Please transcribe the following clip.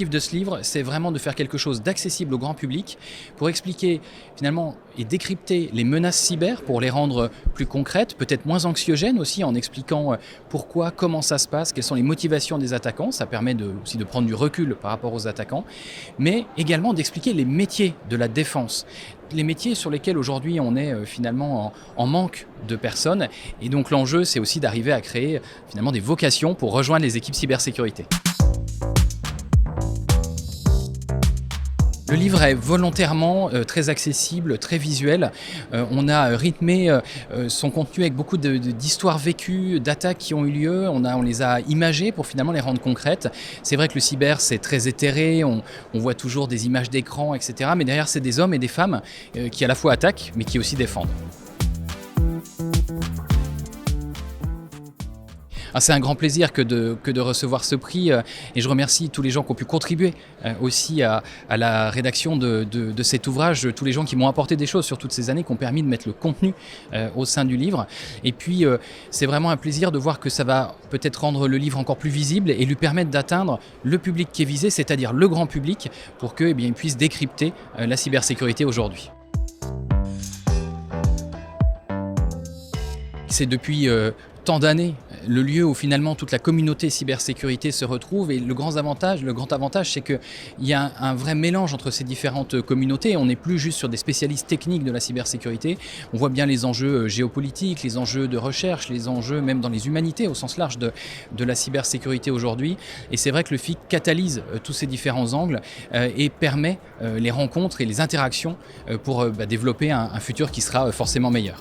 l'objectif de ce livre, c'est vraiment de faire quelque chose d'accessible au grand public pour expliquer finalement et décrypter les menaces cyber pour les rendre plus concrètes, peut-être moins anxiogènes aussi, en expliquant pourquoi, comment ça se passe, quelles sont les motivations des attaquants. Ça permet aussi de prendre du recul par rapport aux attaquants, mais également d'expliquer les métiers de la défense. Les métiers sur lesquels aujourd'hui on est finalement en manque de personnes. Et donc l'enjeu, c'est aussi d'arriver à créer finalement des vocations pour rejoindre les équipes cybersécurité. Le livre est volontairement très accessible, très visuel. On a rythmé son contenu avec beaucoup d'histoires vécues, d'attaques qui ont eu lieu. On les a imagées pour finalement les rendre concrètes. C'est vrai que le cyber, c'est très éthéré, on voit toujours des images d'écran, etc. Mais derrière, c'est des hommes et des femmes qui à la fois attaquent, mais qui aussi défendent. C'est un grand plaisir que de recevoir ce prix et je remercie tous les gens qui ont pu contribuer aussi à la rédaction de cet ouvrage, tous les gens qui m'ont apporté des choses sur toutes ces années, qui ont permis de mettre le contenu au sein du livre. Et puis c'est vraiment un plaisir de voir que ça va peut-être rendre le livre encore plus visible et lui permettre d'atteindre le public qui est visé, c'est-à-dire le grand public, pour qu'il puisse décrypter la cybersécurité aujourd'hui. C'est depuis tant d'années le lieu où finalement toute la communauté cybersécurité se retrouve, et le grand avantage, c'est qu'il y a un vrai mélange entre ces différentes communautés. On n'est plus juste sur des spécialistes techniques de la cybersécurité, on voit bien les enjeux géopolitiques, les enjeux de recherche, les enjeux même dans les humanités au sens large de la cybersécurité aujourd'hui, et c'est vrai que le FIC catalyse tous ces différents angles et permet les rencontres et les interactions pour développer un futur qui sera forcément meilleur.